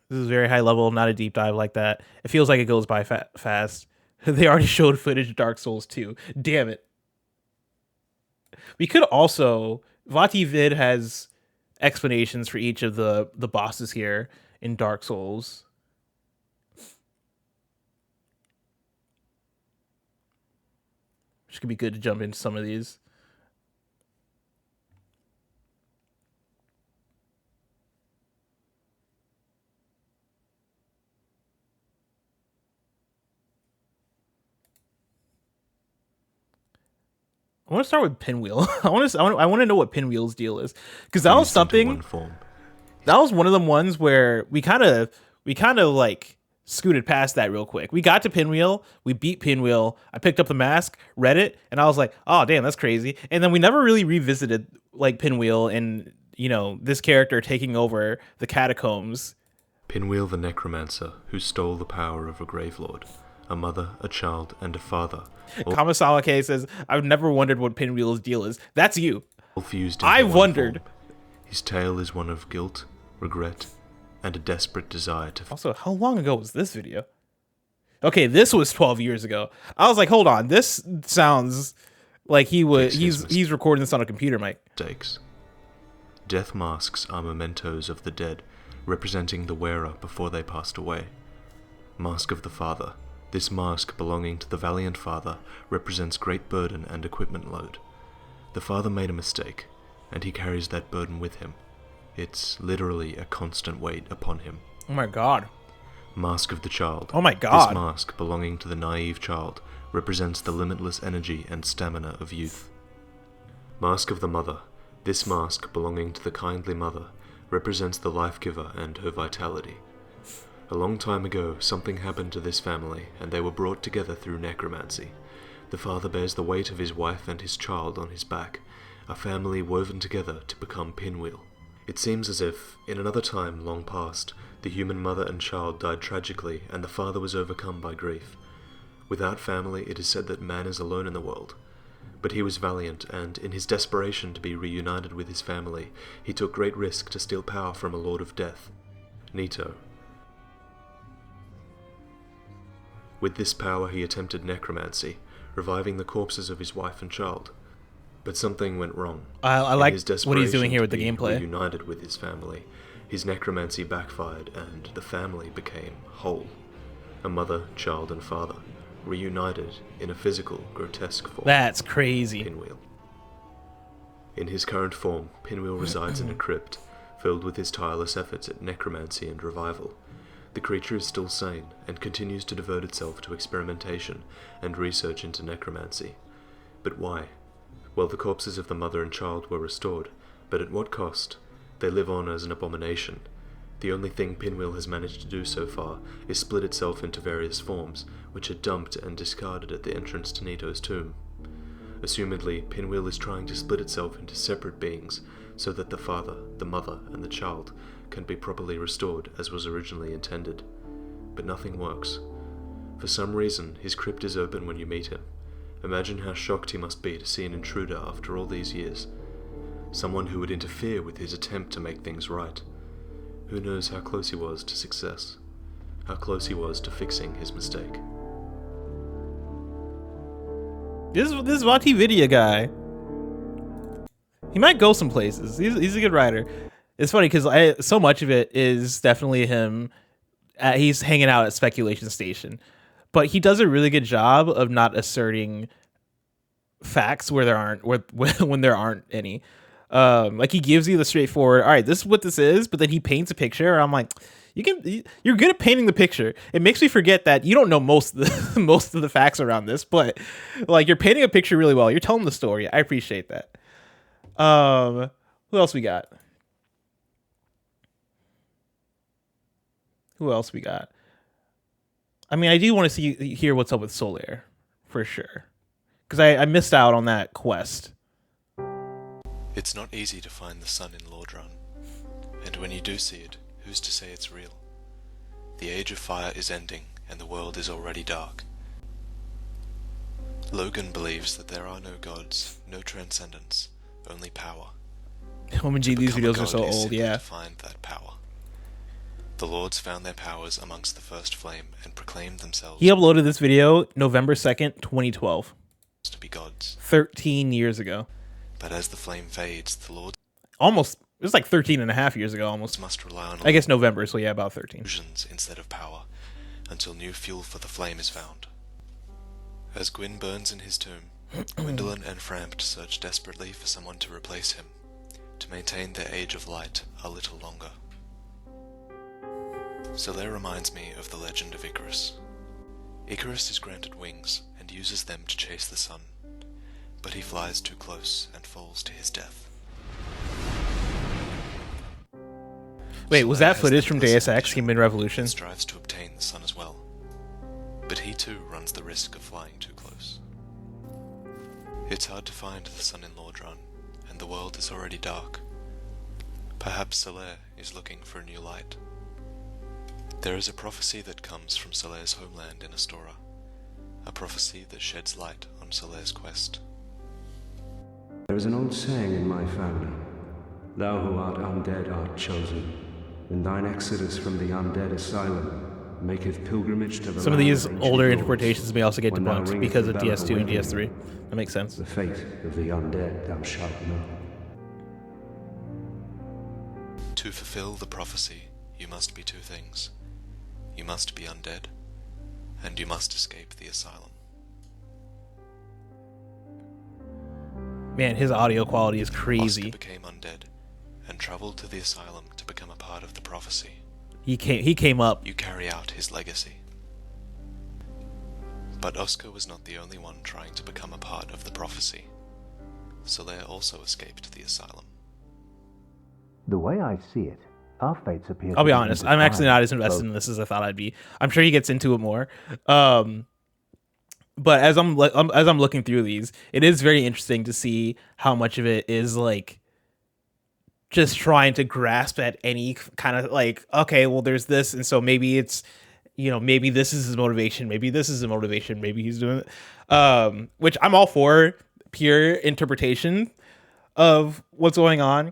This is very high level, not a deep dive like that. It feels like it goes by fast. They already showed footage of Dark Souls 2. Damn it. We could also... VatiVid has explanations for each of the bosses here in Dark Souls. Which could be good to jump into some of these. I want to start with Pinwheel. I want to know what Pinwheel's deal is, because that was something. That was one of the ones where we kind of like scooted past that real quick. We got to Pinwheel, we beat Pinwheel. I picked up the mask, read it, and I was like, "Oh, damn, that's crazy." And then we never really revisited like Pinwheel and, you know, this character taking over the catacombs.
Pinwheel the necromancer who stole the power of a gravelord, a mother, a child, and a father.
Kamisawa K says, "I've never wondered what Pinwheel's deal is." That's you.
All fused into
I
one
wondered.
form. His tale is one of guilt, regret, and a desperate desire to...
Also, how long ago was this video? Okay, this was 12 years ago. I was like, hold on, this sounds like he's recording this on a computer mic.
Mistakes. Death masks are mementos of the dead, representing the wearer before they passed away. Mask of the Father. This mask, belonging to the valiant father, represents great burden and equipment load. The father made a mistake, and he carries that burden with him. It's literally a constant weight upon him.
Oh my god.
Mask of the Child.
Oh my god.
This mask, belonging to the naive child, represents the limitless energy and stamina of youth. Mask of the Mother. This mask, belonging to the kindly mother, represents the life-giver and her vitality. A long time ago, something happened to this family, and they were brought together through necromancy. The father bears the weight of his wife and his child on his back, a family woven together to become Pinwheel. It seems as if, in another time long past, the human mother and child died tragically, and the father was overcome by grief. Without family, it is said that man is alone in the world. But he was valiant, and in his desperation to be reunited with his family, he took great risk to steal power from a lord of death, Nito. With this power he attempted necromancy, reviving the corpses of his wife and child. But something went wrong.
I like what he's doing here with the gameplay.
Reunited with his family, his necromancy backfired, and the family became whole. A mother, child, and father, reunited in a physical, grotesque form.
That's crazy.
Pinwheel. In his current form, Pinwheel resides in a crypt, filled with his tireless efforts at necromancy and revival. The creature is still sane, and continues to devote itself to experimentation and research into necromancy. But why? Well, the corpses of the mother and child were restored, but at what cost? They live on as an abomination. The only thing Pinwheel has managed to do so far is split itself into various forms, which are dumped and discarded at the entrance to Nito's tomb. Assumedly, Pinwheel is trying to split itself into separate beings, so that the father, the mother, and the child can be properly restored as was originally intended. But nothing works. For some reason, his crypt is open when you meet him. Imagine how shocked he must be to see an intruder after all these years. Someone who would interfere with his attempt to make things right. Who knows how close he was to success? How close he was to fixing his mistake?
This Vati Vidya guy, he might go some places. He's a good writer. It's funny because so much of it is definitely him. He's hanging out at Speculation Station, but he does a really good job of not asserting facts where there aren't, when there aren't any. Like he gives you the straightforward, all right, this is what this is, but then he paints a picture. And I'm like, you're good at painting the picture. It makes me forget that you don't know most of the facts around this, but like you're painting a picture really well. You're telling the story. I appreciate that. Who else we got? I mean, I do want to hear what's up with Solaire, for sure, because I missed out on that quest.
It's not easy to find the sun in Lordran, and when you do see it, who's to say it's real? The age of fire is ending, and the world is already dark. Logan believes that there are no gods, no transcendence, only power.
Oh my gee, these videos are so
is
old,
simply
yeah.
to find that power. The Lords found their powers amongst the first flame and proclaimed themselves.
He uploaded this video November 2nd, 2012.
To be gods.
13 years ago.
But as the flame fades, the Lords
almost, it was like 13 and a half years ago almost.
Must rely on,
I guess November, so yeah, about 13.
Illusions instead of power, until new fuel for the flame is found. As Gwyn burns in his tomb, Gwendolyn and Frampt search desperately for someone to replace him, to maintain their age of light a little longer. Solaire reminds me of the legend of Icarus. Icarus is granted wings and uses them to chase the sun, but he flies too close and falls to his death.
Wait, was that footage from Deus Ex Human Revolution?
Strives to obtain the sun as well, but he too runs the risk of flying too close. It's hard to find the sun in Lordran, and the world is already dark. Perhaps Solaire is looking for a new light. There is a prophecy that comes from Solaire's homeland in Astora, a prophecy that sheds light on Solaire's quest.
There is an old saying in my family, thou who art undead art chosen. In thine exodus from the undead asylum, maketh pilgrimage to the
Some of
land
these
ancient
older
lords.
interpretations may also get
When thou
debunked
ringest
because
the
of
bell
DS2 and
awakening,
DS3. That makes sense.
The fate of the undead thou shalt know.
To fulfill the prophecy, you must be two things. You must be undead, and you must escape the asylum.
Man, his audio quality is crazy.
Oscar became undead, and traveled to the asylum to become a part of the prophecy.
He came up.
You carry out his legacy. But Oscar was not the only one trying to become a part of the prophecy. Solaire also escaped the asylum.
The way I see it, our fates appear.
I'll be honest. I'm actually not as invested in this as I thought I'd be. I'm sure he gets into it more. But as I'm looking through these, it is very interesting to see how much of it is like just trying to grasp at any kind of like, okay, well, there's this, and so maybe it's, maybe this is his motivation, maybe this is the motivation, maybe he's doing it, which I'm all for pure interpretation of what's going on.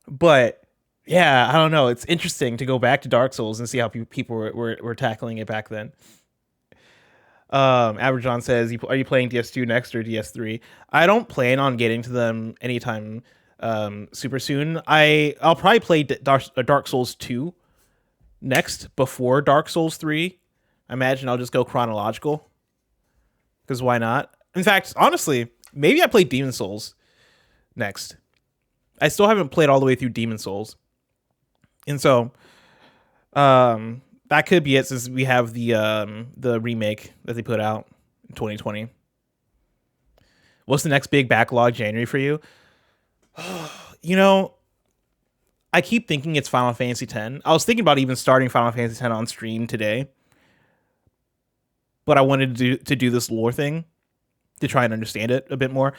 But yeah, I don't know. It's interesting to go back to Dark Souls and see how people were tackling it back then. Average John says, are you playing DS2 next or DS3? I don't plan on getting to them anytime super soon. I'll probably play Dark Souls 2 next before Dark Souls 3. I imagine I'll just go chronological, because why not? In fact, honestly, maybe I play Demon Souls next. I still haven't played all the way through Demon Souls, and so that could be it, since we have the remake that they put out in 2020. What's the next big backlog January for you? I keep thinking it's Final Fantasy X. I was thinking about even starting Final Fantasy X on stream today, but I wanted to do this lore thing to try and understand it a bit more.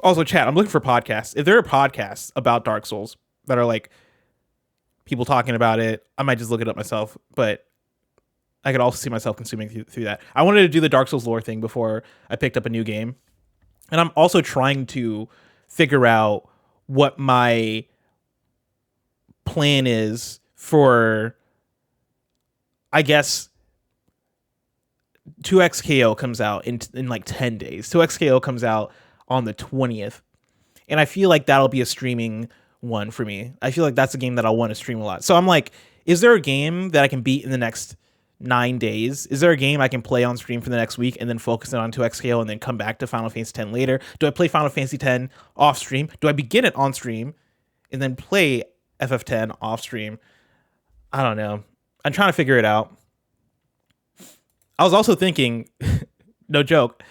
Also, chat, I'm looking for podcasts. If there are podcasts about Dark Souls that are like people talking about it, I might just look it up myself, but I could also see myself consuming through that. I wanted to do the Dark Souls lore thing before I picked up a new game. And I'm also trying to figure out what my plan is for, I guess, 2XKO comes out in like 10 days. 2XKO comes out on the 20th. And I feel like that'll be a streaming one for me. I feel like that's a game that I'll want to stream a lot. So I'm like, is there a game that I can beat in the next 9 days? Is there a game I can play on stream for the next week and then focus it on 2XKO and then come back to Final Fantasy X later? Do I play Final Fantasy X off stream? Do I begin it on stream and then play FF10 off stream? I don't know. I'm trying to figure it out. I was also thinking, no joke,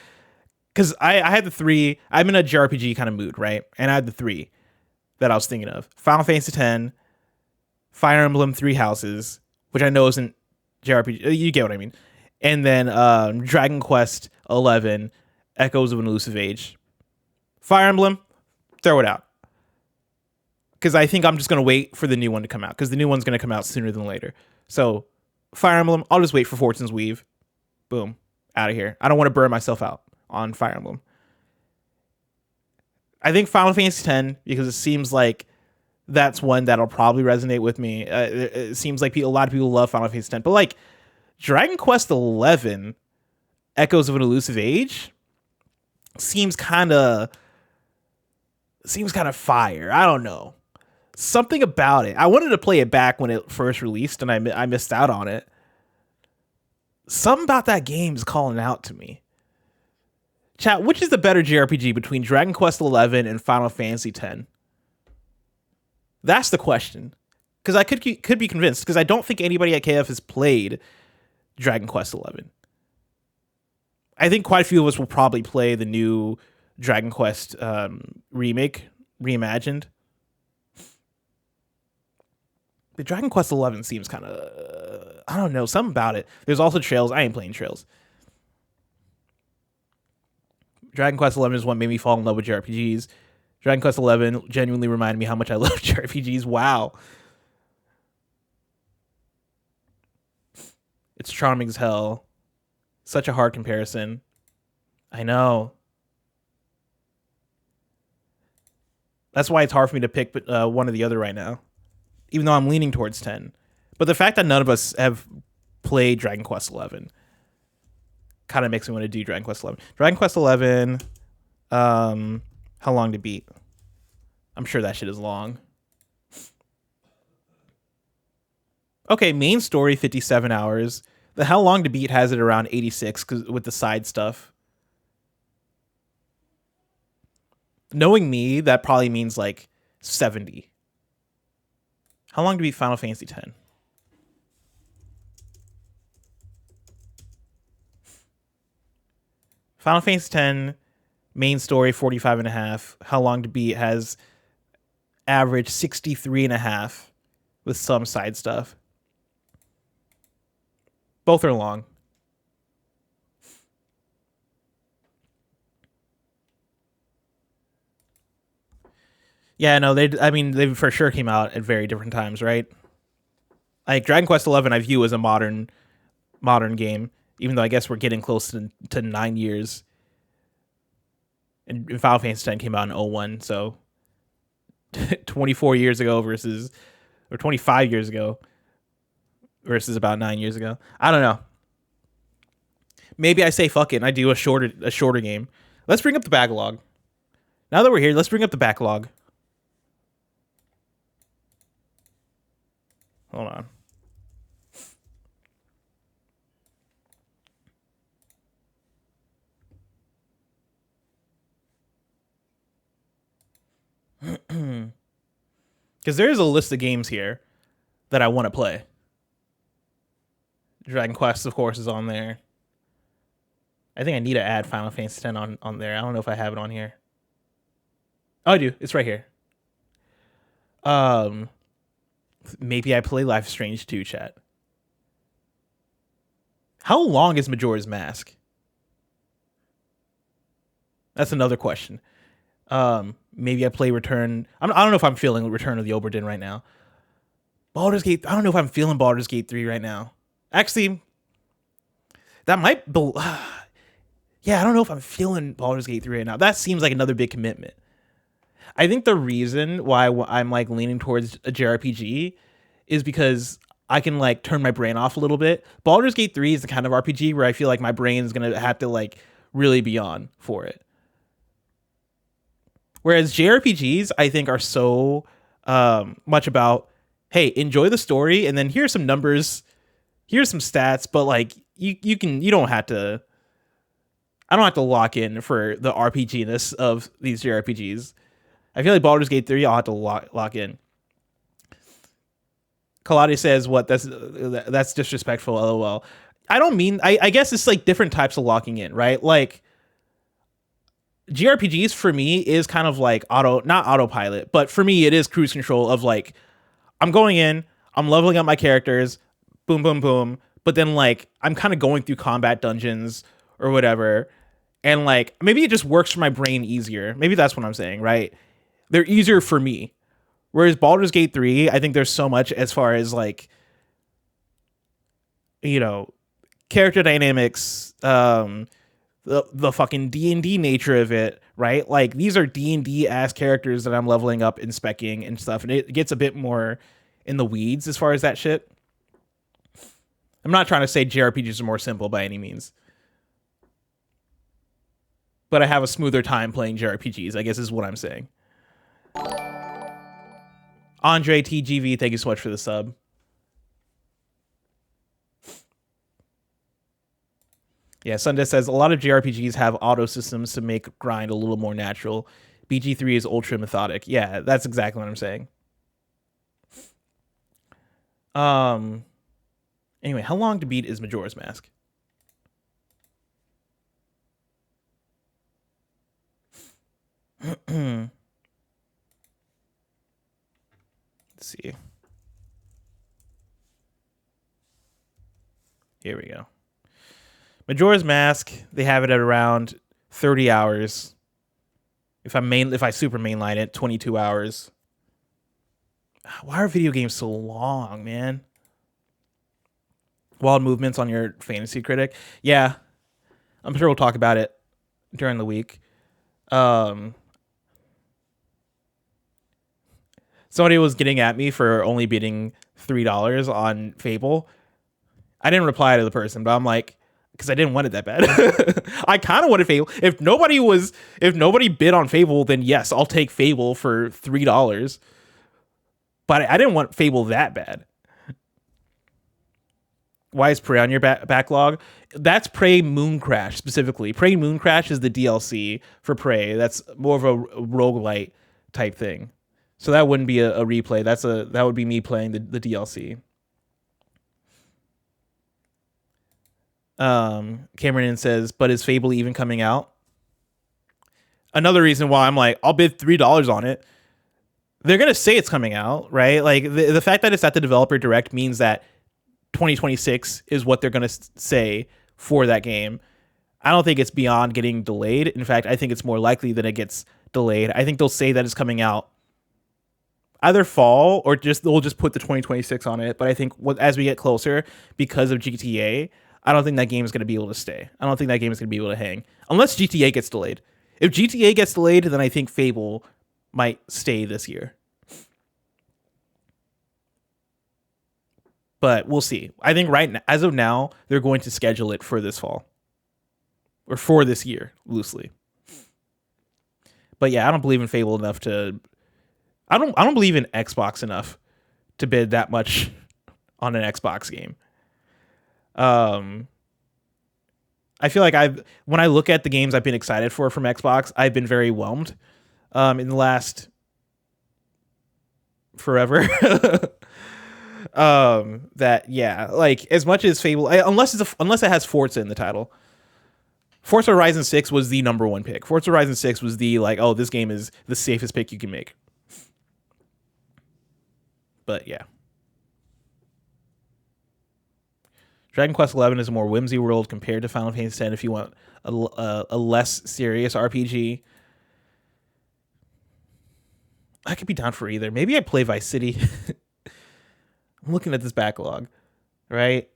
because I had the 3. I'm in a JRPG kind of mood, right? And I had the 3 that I was thinking of: Final Fantasy X, Fire Emblem 3 Houses, which I know isn't JRPG. You get what I mean. And then Dragon Quest 11, Echoes of an Elusive Age. Fire Emblem, throw it out, because I think I'm just going to wait for the new one to come out, because the new one's going to come out sooner than later. So Fire Emblem, I'll just wait for Fortune's Weave. Boom, out of here. I don't want to burn myself out on Fire Emblem. I think Final Fantasy X, because it seems like that's one that'll probably resonate with me. It seems like a lot of people love Final Fantasy X, but like Dragon Quest 11, Echoes of an Elusive Age, seems kind of fire. I don't know, something about it. I wanted to play it back when it first released, and I missed out on it. Something about that game is calling out to me. Chat, which is the better JRPG between Dragon Quest 11 and Final Fantasy X? That's the question. Because I could be convinced, because I don't think anybody at KF has played Dragon Quest 11. I think quite a few of us will probably play the new Dragon Quest remake, reimagined. But Dragon Quest 11 seems kind of, I don't know, something about it. There's also Trails. I ain't playing Trails. Dragon Quest 11 is what made me fall in love with JRPGs. Dragon Quest 11 genuinely reminded me how much I love JRPGs. Wow. It's charming as hell. Such a hard comparison. I know. That's why it's hard for me to pick one or the other right now, even though I'm leaning towards 10. But the fact that none of us have played Dragon Quest 11 kind of makes me want to do Dragon Quest 11. Dragon Quest 11, how long to beat? I'm sure that shit is long. Okay, main story 57 hours. The how long to beat has it around 86 cause with the side stuff. Knowing me, that probably means like 70. How long to beat Final Fantasy X? Final Fantasy X, main story 45 and a half. How long to beat has average 63 and a half with some side stuff. Both are long. Yeah, no, they for sure came out at very different times, right? Like Dragon Quest 11 I view as a modern game, even though I guess we're getting close to 9 years. And Final Fantasy X came out in 01, so 24 years ago or 25 years ago versus about 9 years ago. I don't know. Maybe I say fuck it and I do a shorter game. Let's bring up the backlog. Now that we're here, let's bring up the backlog. Hold on. Because there is a list of games here that I want to play. Dragon Quest, of course, is on there. I think I need to add Final Fantasy X on there. I don't know if I have it on here. Oh, I do. It's right here. Maybe I play Life is Strange 2, chat. How long is Majora's Mask? That's another question. Maybe I play Return. I don't know if I'm feeling Return of the Obra Dinn right now. Baldur's Gate. I don't know if I'm feeling Baldur's Gate 3 right now. Actually, that might be. Yeah, I don't know if I'm feeling Baldur's Gate 3 right now. That seems like another big commitment. I think the reason why I'm like leaning towards a JRPG is because I can like turn my brain off a little bit. Baldur's Gate 3 is the kind of RPG where I feel like my brain is going to have to like really be on for it. Whereas JRPGs, I think, are so much about, hey, enjoy the story, and then here's some numbers, here's some stats, but like you don't have to. I don't have to lock in for the RPG-ness of these JRPGs. I feel like Baldur's Gate 3, I'll have to lock in. Kaladi says, "What? That's disrespectful." LOL. I don't mean. I guess it's like different types of locking in, right? Like JRPGs for me is kind of like not autopilot, but for me it is cruise control of like I'm going in, I'm leveling up my characters, boom, boom, boom, but then like I'm kind of going through combat dungeons or whatever, and like maybe it just works for my brain easier. Maybe that's what I'm saying, right? They're easier for me. Whereas Baldur's Gate 3, I think there's so much as far as like, you know, character dynamics, the fucking D&D nature of it, right? Like these are D&D ass characters that I'm leveling up and speccing and stuff, and it gets a bit more in the weeds as far as that shit. I'm not trying to say JRPGs are more simple by any means, but I have a smoother time playing JRPGs, I guess is what I'm saying. Andre TGV, thank you so much for the sub. Yeah, Sunday says a lot of JRPGs have auto systems to make grind a little more natural. BG3 is ultra methodic. Yeah, that's exactly what I'm saying. Anyway, how long to beat is Majora's Mask? Let's see. Here we go. Majora's Mask, they have it at around 30 hours. If I super mainline it, 22 hours. Why are video games so long, man? Wild movements on your fantasy critic. Yeah. I'm sure we'll talk about it during the week. Somebody was getting at me for only beating $3 on Fable. I didn't reply to the person, but I'm like, because I didn't want it that bad. I kind of wanted Fable. If nobody bid on Fable, then yes, I'll take Fable for $3. But I didn't want Fable that bad. Why is Prey on your backlog? That's Prey Mooncrash specifically. Prey Mooncrash is the DLC for Prey. That's more of a roguelite type thing. So that wouldn't be a replay. That would be me playing the DLC. Cameron says, but is Fable even coming out? Another reason why I'm like, I'll bid $3 on it. They're gonna say it's coming out, right? Like the fact that it's at the developer direct means that 2026 is what they're gonna say for that game. I don't think it's beyond getting delayed. In fact, I think it's more likely that it gets delayed. I think they'll say that it's coming out either fall or they'll just put the 2026 on it. But I think as we get closer, because of GTA, I don't think that game is going to be able to stay. I don't think that game is going to be able to hang unless GTA gets delayed. If GTA gets delayed, then I think Fable might stay this year. But we'll see. I think right now, as of now, they're going to schedule it for this fall or for this year, loosely. But yeah, I don't believe in Fable enough to. I don't believe in Xbox enough to bid that much on an Xbox game. I feel like when I look at the games I've been excited for from Xbox, I've been very whelmed in the last forever. That yeah, like as much as Fable, unless it has Forza in the title. Forza Horizon 6 was the number one pick. Forza Horizon 6 was the like, oh, this game is the safest pick you can make. But yeah. Dragon Quest XI is a more whimsy world compared to Final Fantasy X if you want a less serious RPG. I could be down for either. Maybe I play Vice City. I'm looking at this backlog, right?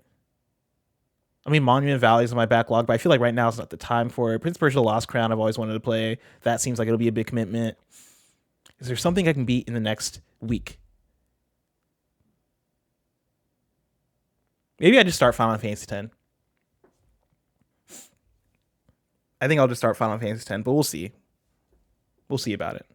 I mean, Monument Valley is on my backlog, but I feel like right now is not the time for it. Prince of Persia: The Lost Crown, I've always wanted to play. That seems like it'll be a big commitment. Is there something I can beat in the next week? Maybe I just start Final Fantasy X. I think I'll just start Final Fantasy X, but we'll see. We'll see about it.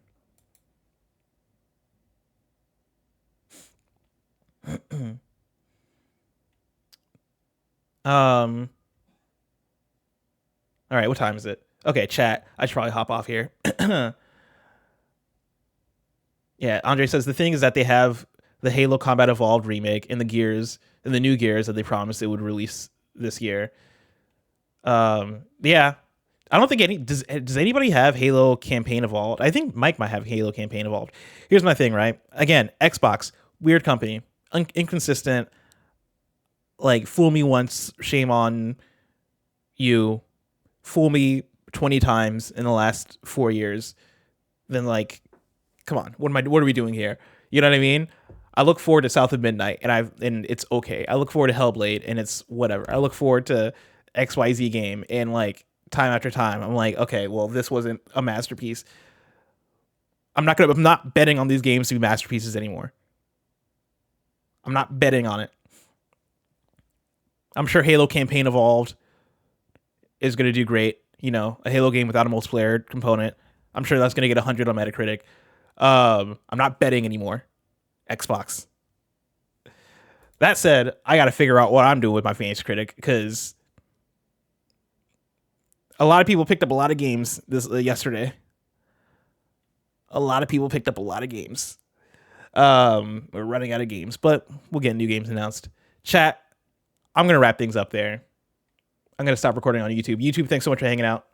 All right, what time is it? Okay, chat. I should probably hop off here. Yeah, Andre says the thing is that they have the Halo Combat Evolved remake and the new Gears that they promised it would release this year. Yeah. I don't think does anybody have Halo Campaign Evolved? I think Mike might have Halo Campaign Evolved. Here's my thing, right? Again, Xbox, weird company, inconsistent. Like, fool me once, shame on you. Fool me 20 times in the last 4 years. Then, like, come on, what are we doing here? You know what I mean? I look forward to South of Midnight, and it's okay. I look forward to Hellblade, and it's whatever. I look forward to XYZ game, and like time after time, I'm like, okay, well, this wasn't a masterpiece. I'm not betting on these games to be masterpieces anymore. I'm not betting on it. I'm sure Halo Campaign Evolved is going to do great. You know, a Halo game without a multiplayer component. I'm sure that's going to get 100 on Metacritic. I'm not betting anymore. Xbox. That said, I got to figure out what I'm doing with my Fantasy Critic because a lot of people picked up a lot of games yesterday. A lot of people picked up a lot of games. We're running out of games, but we'll get new games announced. Chat, I'm going to wrap things up there. I'm going to stop recording on YouTube. YouTube, thanks so much for hanging out.